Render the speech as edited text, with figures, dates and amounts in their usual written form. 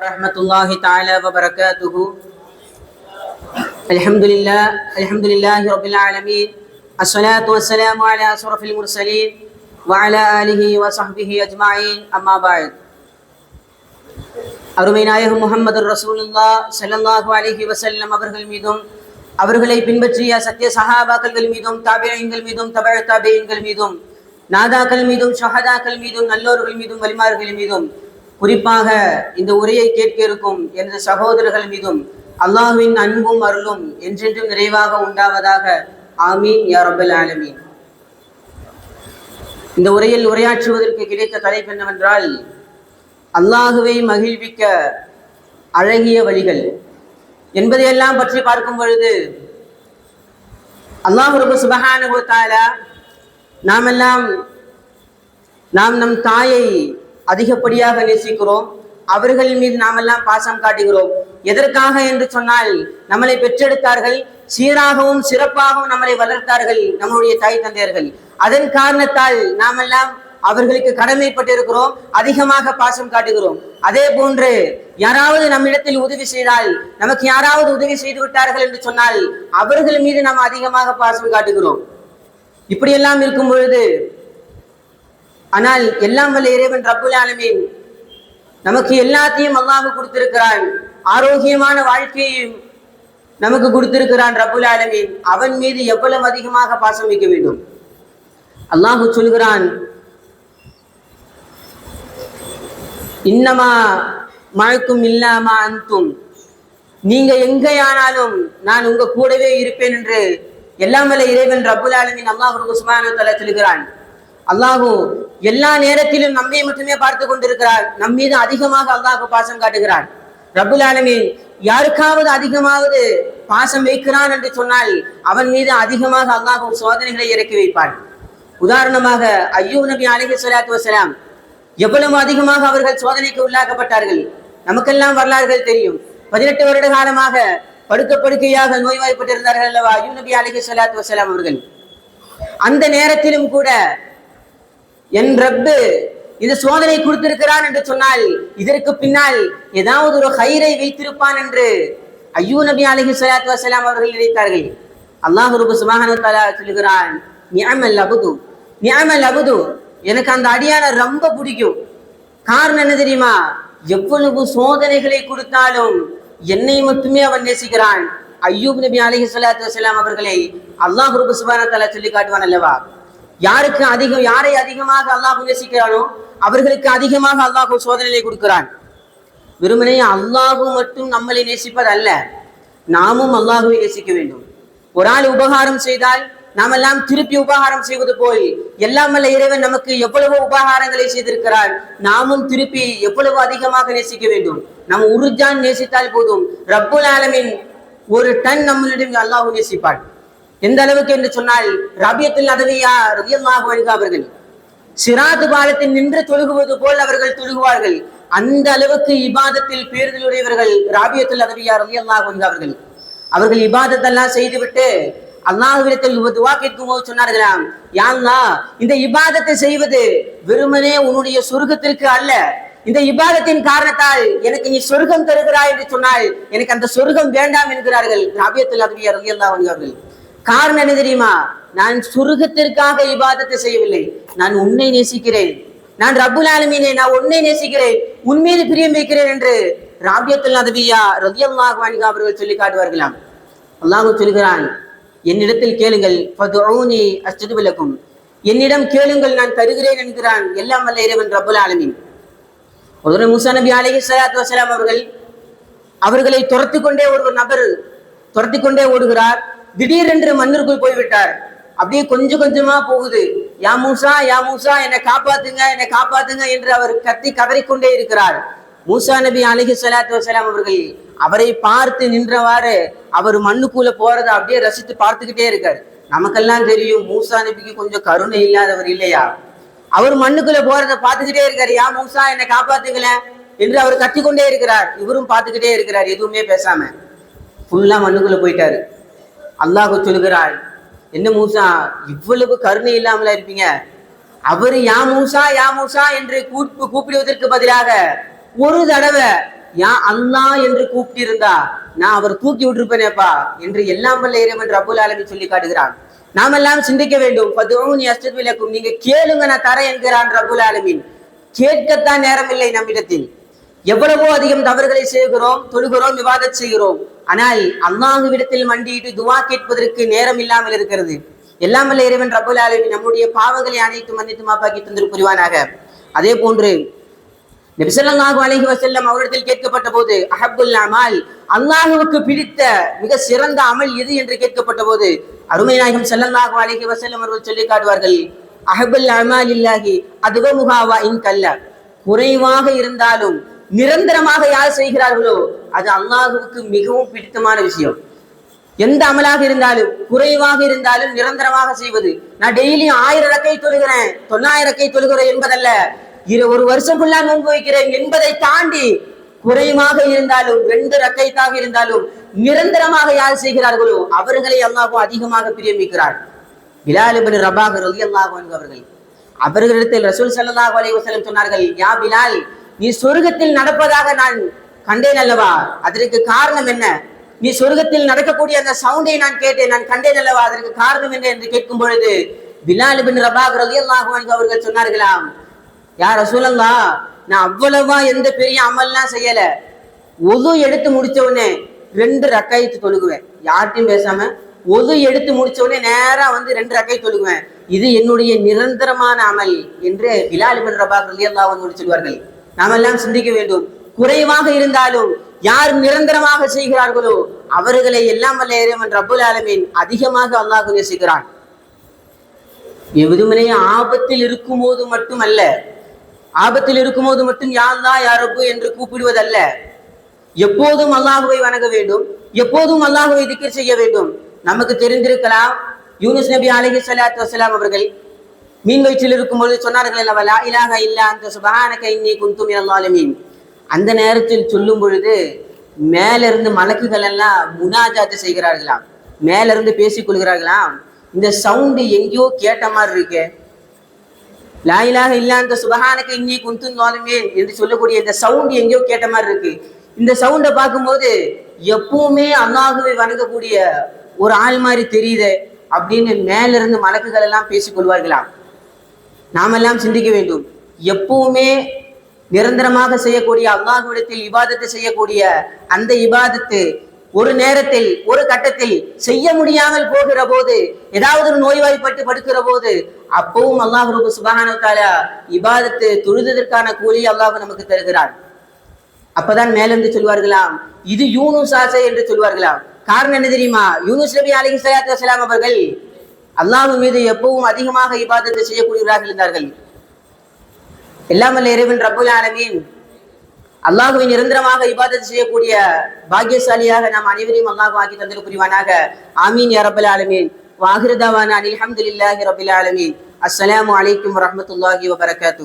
ورحمة الله تعالى وبركاته. الحمد لله رب العالمين. الصلاة والسلام على أشرف المرسلين وعلى آله وصحبه أجمعين. أما بعد. அருமை நாயகம் முஹம்மது ரசூலுல்லாஹ் ஸல்லல்லாஹு அலைஹி வஸல்லம் அவர்கள் மீதும் அவர்களை பின்பற்றிய சத்திய சஹாபாக்கள் மீதும் தாபிஈன்கள் மீதும் தபஅ தாபிஈன்கள் மீதும் நாதாக்கள் மீதும் ஷஹதாக்கள் மீதும் நல்லோர்கள் மீதும் வலிமார்கள் மீதும் குறிப்பாக இந்த உரையை கேட்க இருக்கும் எனது சகோதரர்கள் மீதும் அல்லாஹ்வின் அன்பும் அருளும் என்றென்றும் நிறைவாக உண்டாவதாக. ஆமீன் யா ரப்பல் ஆலமீன். இந்த உரையில் உரையாற்றுவதற்கு கிடைத்த தலைப்பு என்னவென்றால், அல்லாஹுவை மகிழ்விக்க அழகிய வழிகள் என்பதையெல்லாம் பற்றி பார்க்கும் பொழுது, அல்லாஹ் ரப்பு சுப்ஹானஹு வ தஆலா நாம் நம் தாயை அதிகப்படியாக நேசிக்கிறோம். அவர்கள் மீது நாமெல்லாம் பாசம் காட்டுகிறோம். எதற்காக என்று சொன்னால், நம்மளை பெற்றெடுத்தார்கள், சீராகவும் சிறப்பாகவும் நம்மளை வளர்த்தார்கள் நம்முடைய தாய் தந்தையர்கள். அதன் காரணத்தால் நாமெல்லாம் அவர்களுக்கு கடமைப்பட்டிருக்கிறோம், அதிகமாக பாசம் காட்டுகிறோம். அதே போன்று யாராவது நம்மிடத்தில் உதவி செய்தால், நமக்கு யாராவது உதவி செய்து விட்டார்கள் என்று சொன்னால் அவர்கள் மீது நாம் அதிகமாக பாசம் காட்டுகிறோம். இப்படியெல்லாம் இருக்கும் பொழுது, ஆனால் எல்லாம் வல்ல இறைவன் ரப்புல் ஆலமீன் நமக்கு எல்லாத்தையும் அல்லாஹ் கொடுத்திருக்கிறான். ஆரோக்கியமான வாழ்க்கையையும் நமக்கு கொடுத்திருக்கிறான் ரப்புல் ஆலமீன். அவன் மீது எவ்வளவு அதிகமாக பாசம் வைக்க வேண்டும்? அல்லாஹ் சொல்கிறான், இன்னமா மஅக்கும் இல்லாமா அன்தும், நீங்க எங்கேயானாலும் நான் உங்க கூடவே இருப்பேன் என்று எல்லாம் வல்ல இறைவன் ரப்புல் ஆலமீன் அல்லாஹ் சுப்ஹானஹு வ தஆலா சொல்கிறான். அல்லாஹ் எல்லா நேரத்திலும் நம்மை மட்டுமே பார்த்து கொண்டிருக்கிறார். நம் மீது அதிகமாக அல்லாஹ் பாசம் காட்டுகிறான். ரப்புல் ஆலமீன் யாருக்காவது அதிகமாவது பாசம் வைக்கிறான் என்று சொன்னால் அவன் மீது அதிகமாக அல்லாஹ் சோதனைகளை இறக்கி வைப்பான். உதாரணமாக அய்யூப் நபி அலைஹிஸ்ஸலாத்து வஸலாம் எவ்வளவு அதிகமாக அவர்கள் சோதனைக்கு உள்ளாக்கப்பட்டார்கள். நமக்கெல்லாம் வரலாறுகள் தெரியும். 18 வருட காலமாக படுக்கையாக நோய்வாய்ப்பட்டிருந்தார்கள் அல்லவா அய்யூப் நபி அலைஹிஸ்ஸலாத்து வஸலாம் அவர்கள். அந்த நேரத்திலும் கூட என் ரப்பு இந்த சோதனை கொடுத்திருக்கிறான் என்று சொன்னால் இதற்கு பின்னால் ஏதாவது ஒரு ஹைரை வைத்திருப்பான் என்று அய்யூப் நபி அலைஹிஸ்ஸலாத்து வஸலாம் அவர்கள் நினைத்தார்கள். அல்லாஹ் ரப்பு சுப்ஹானஹு வ தஆலா சொல்கிறான், நிஅமல் அப்து, எனக்கு அந்த அடியான ரொம்ப பிடிக்கும். காரணம் என்ன தெரியுமா? எவ்வளவு சோதனைகளை கொடுத்தாலும் என்னை மட்டுமே அவன் நேசிக்கிறான். அய்யூப் நபி அலைஹிஸ்ஸலாத்து வஸலாம் அவர்களை அல்லாஹ் ரப்பு சுப்ஹானஹு வ தஆலா சொல்லி காட்டுவான் அல்லவா, யாரை அதிகமாக அல்லாஹ் நேசிக்கிறானோ அவர்களுக்கு அதிகமாக அல்லாஹ் சோதனையை கொடுக்கிறான். வெறுமனே அல்லாஹ் மட்டும் நம்மளை நேசிப்பது அல்ல, நாமும் அல்லாஹுவை நேசிக்க வேண்டும். ஒரு ஆள் உபகாரம் செய்தால் நாமெல்லாம் திருப்பி உபகாரம் செய்வது போல் எல்லாம் வல்ல இறைவன் நமக்கு எவ்வளவோ உபகாரங்களை செய்திருக்கிறார். நாமும் திருப்பி எவ்வளவு அதிகமாக நேசிக்க வேண்டும். நாம் உருஜான் நேசித்தால் போதும், ரப்புல் ஆலமீன் ஒரு டன் நம்மளிடம் அல்லாஹ் நேசிப்பான். எந்த அளவுக்கு என்று சொன்னால், ரபியத்துல் அதவியா ரலியல்லாஹு அன்ஹு அவர்கள் சிராத் பாலத்தில் நின்று தொழுகுவது போல் அவர்கள் தொழுகுவார்கள். அந்த அளவுக்கு இபாதத்தில் பேருதலுடையவர்கள் ராபியத்துல் அதவியா ரலியல்லாஹு அன்ஹு அவர்கள். அவர்கள் இபாதத்தெல்லாம் செய்துவிட்டு அல்லாஹ்விடத்தில் துஆ கேட்கும் போது சொன்னார்களாம், யா அல்லாஹ், இந்த இபாதத்தை செய்வது வெறுமனே உன்னுடைய சொர்க்கத்திற்கு அல்ல, இந்த இபாதத்தின் காரணத்தால் எனக்கு நீ சொர்க்கம் தருகிறாய் என்று சொன்னால் எனக்கு அந்த சொர்க்கம் வேண்டாம் என்கிறார்கள் ராபியத்துல் அதவியா ரலியல்லாஹு அன்ஹு அவர்கள். காரணம் என்ன தெரியுமா? நான் சொர்க்கத்திற்காக இபாதத்தை செய்யவில்லை, நான் உன்னை நேசிக்கிறேன், நான் ரப்புல் ஆலமீனே நான் உன்னை நேசிக்கிறேன், உன் மீது பிரியம் வைக்கிறேன் என்று ராபியத்துல் அதவியா ரலியல்லாஹு அன்ஹு அவர்கள் சொல்லி காட்டுவார்களாம். அல்லாஹ் சொல்கிறான், என்னிடத்தில் கேளுங்கள், ஃபதுஊனி அஸ்தஜிப் லக்கும், என்னிடம் கேளுங்கள் நான் தருகிறேன் என்கிறான் எல்லாம் வல்ல இறைவன் ரப்புல் ஆலமீன். ஒரு மூசா நபி அலைஹிஸ்ஸலாத்து வஸலாம் அவர்களை துரத்தி கொண்டே ஓடுகிறார். திடீரென்று மண்ணிற்குள் போய்விட்டார். அப்படியே கொஞ்சம் கொஞ்சமா போகுது. யா மூசா என்னை காப்பாத்துங்க என்று அவர் கத்தி கதறிக்கொண்டே இருக்கிறார். மூசா நபி அலைஹிஸ்ஸலாத்து வஸலாம் அவர்கள் அவரை பார்த்து நின்றவாறு அவர் மண்ணுக்குள்ள போறதை அப்படியே ரசித்து பார்த்துக்கிட்டே இருக்கார். நமக்கெல்லாம் தெரியும் மூசா நபிக்கு கொஞ்சம் கருணை இல்லாதவர் இல்லையா? அவர் மண்ணுக்குள்ள போறதை பார்த்துக்கிட்டே இருக்காரு. யா மூசா என்னை காப்பாத்துங்களேன் என்று அவர் கத்திக்கொண்டே இருக்கிறார். இவரும் பார்த்துக்கிட்டே இருக்கிறார், எதுவுமே பேசாம. ஃபுல்லா மண்ணுக்குள்ள போயிட்டாரு. அல்லாஹ் சொல்கிறார், என்ன மூசா இவ்வளவு கருணை இல்லாமலா இருப்பீங்க? அவரு யா மூசா என்று கூப்பிடுவதற்கு பதிலாக ஒரு தடவை யா அல்லாஹ் என்று கூப்பிட்டிருந்தா நான் அவர் தூக்கி விட்டுருப்பேனேப்பா என்று எல்லாம் வல்ல இறைவன் ரப்புல் ஆலமீன் சொல்லி காட்டுகிறான். நாம் எல்லாம் சிந்திக்க வேண்டும். ஃபதுஊனி அஸ்தஜிப் லக்கும், நீங்க கேளுங்க நான் தரேன் என்கிறான் ரப்புல் ஆலமீன். கேட்கத்தான் நேரம் இல்லை நம்மிடத்தில். எவ்வளவோ அதிகம் தவறுகளை செய்கிறோம், தொழுகிறோம், இபாதத் செய்கிறோம். ஆனால் அல்லாஹ்விடத்தில் மண்டியிட்டு துவா கேட்பதற்கு நேரம் இல்லாமல் இருக்கிறது. எல்லாம் வல்ல இறைவன் ரப்புல் ஆலமீன் நம்முடைய பாவங்களை அனைத்து மன்னித்து மாப்பாக்கி தந்து புரிவானாக. அதே போன்று நபி ஸல்லல்லாஹு அலைஹி வஸல்லம் அவரிடத்தில் கேட்கப்பட்ட போது அஹப்புல் அமால், அல்லாஹ்வுக்கு பிடித்த மிக சிறந்த அமல் எது என்று கேட்கப்பட்ட போது அருமை நாயகம் ஸல்லல்லாஹு அலைஹி வஸல்லம் அவர்கள் சொல்லி காட்டுவார்கள், அஹப்புல் அமாலில்லாஹி அதுவமுஹா வ இன் கல்ல, குறைவாக இருந்தாலும் நிரந்தரமாக யார் செய்கிறார்களோ அது அல்லாஹ்வுக்கு மிகவும் பிடித்தமான விஷயம். எந்த அமலாக இருந்தாலும் குறைவாக இருந்தாலும் நிரந்தரமாக செய்வது. நான் டெய்லி 1000 ரக்கை தொழுகிறேன், 900 ரக்கை தொழுகிறேன் என்பதல்ல, ஒரு வருஷம் ஃபுல்லா நோன்பு வைக்கிறேன் என்பதை தாண்டி குறைவாக இருந்தாலும் 2 ரக்கைத்தாக இருந்தாலும் நிரந்தரமாக யார் செய்கிறார்களோ அவர்களை அல்லாஹ் அதிகமாக பிரியமிக்கிறார். பிலால் இப்னு ரபாஹ் ரலியல்லாஹு அன்ஹு அவர்களிடத்தில் ரசூல் ஸல்லல்லாஹு அலைஹி வஸல்லம் சொன்னார்கள், யா பிலால், நீ சொர்க்கத்தில் நடப்பதாக நான் கண்டேன் அல்லவா, அதற்கு காரணம் என்ன? நீ சொர்க்கத்தில் நடக்கக்கூடிய அந்த சவுண்டை நான் கேட்டேன், நான் கண்டேன் அல்லவா, அதற்கு காரணம் என்ன என்று கேட்கும் பொழுது பிலால் இப்னு ரபாஹ் ரலியல்லாஹு அன்ஹு அவர்கள் சொன்னார்களாம், யா ரசூலல்லாஹ், நான் அவ்வளவா எந்த பெரிய அமல்லாம் செய்யல, ஒது எடுத்து முடிச்ச உடனே 2 ரக்காயத்து தொழுகுவேன், யார்ட்டையும் பேசாம ஒது எடுத்து முடிச்ச உடனே நேரா வந்து 2 ரக்காய் தொழுகுவேன், இது என்னுடைய நிரந்தரமான அமல் என்று பிலால் இப்னு ரபாஹ் ரலியல்லாஹு அன்ஹு சொல்வார்கள். நாம் எல்லாம் சிந்திக்க வேண்டும். குறைவாக இருந்தாலும் யார் நிரந்தரமாக செய்கிறார்களோ அவர்களை எல்லாம் வல்ல இறைவன் ரப்புல் ஆலமீன் அதிகமாக அல்லாஹ் நேசிக்கிறான். எதுவுமே ஆபத்தில் இருக்கும்போது மட்டுமல்ல, ஆபத்தில் இருக்கும்போது மட்டும் யா அல்லாஹ் யா ரப்பு என்று கூப்பிடுவதல்ல, எப்போதும் அல்லாஹுவை வணங்க வேண்டும், எப்போதும் அல்லாஹுவை திக்ர் செய்ய வேண்டும். நமக்கு தெரிந்திருக்கலாம், யூனுஸ் நபி அலைஹிஸ்ஸலாத்து வஸ்ஸலாம் அவர்கள் மீன் வயிற்றில் இருக்கும்போது சொன்னார்கள் அல்லவா, லா இலாஹ இல்லா அன்த சுப்ஹானக இன்னி குன்து மினல் ஸாலிமீன். அந்த நேரத்தில் சொல்லும் பொழுது மேலிருந்து மலக்குகள் எல்லாம் முனாஜாத் செய்கிறார்களாம், மேலிருந்து பேசிக் கொள்கிறார்களாம். இந்த சவுண்டு எங்கேயோ கேட்ட மாதிரி இருக்கு, லா இலாஹ இல்லா அன்த சுப்ஹானக இன்னி குன்து மினல் ஸாலிமீன் என்று சொல்லக்கூடிய இந்த சவுண்டு எங்கேயோ கேட்ட மாதிரி இருக்கு. இந்த சவுண்டை பார்க்கும்போது எப்பவுமே அல்லாஹுவை வணங்கக்கூடிய ஒரு ஆள் மாதிரி தெரியுது அப்படின்னு மேலிருந்து மலக்குகள் எல்லாம் பேசிக் கொள்வார்களாம். நாமெல்லாம் சிந்திக்க வேண்டும். எப்பவுமே நிரந்தரமாக செய்யக்கூடிய அல்லாஹ்விடத்தில் இபாதத்தை செய்யக்கூடிய அந்த இபாதத்து ஒரு நேரத்தில் ஒரு கட்டத்தில் செய்ய முடியாமல் போகிற போது, ஏதாவது ஒரு நோய்வாய்ப்பட்டு படுக்கிற போது, அப்பவும் அல்லாஹ் ரப்பு சுப்ஹானஹு வ தஆலா இபாதத்து தொழுததற்கான கூலி அல்லாஹ் நமக்கு தருகிறார். அப்பதான் மேலிருந்து சொல்வார்களாம், இது யூனுஸ் ஆசை என்று சொல்வார்களாம். காரணம் என்ன தெரியுமா? யூனுஸ் நபி அலைஹிஸ்ஸலாத்து வஸ்ஸலாம் அவர்கள் அல்லாஹ் மீது எப்பவும் அதிகமாக இபாதத்தை செய்யக்கூடியவர்களாக இருந்தார்கள். எல்லாம் வல்ல இறைவன் ரப்புல் ஆலமீன் அல்லாஹுவை நிரந்தரமாக இபாதத் செய்யக்கூடிய பாக்கியசாலியாக நாம் அனைவரையும் அல்லாஹ் ஆக்கி தந்திர புரிவானாக. ஆமீன் யா ரப்பல் ஆலமீன். வ ஆகிரு தஅவானா அல்ஹம்துலில்லாஹி ரப்பில் ஆலமீன். அஸ்ஸலாமு அலைக்கும் வரஹ்மத்துல்லாஹி வபரகாத்துஹு.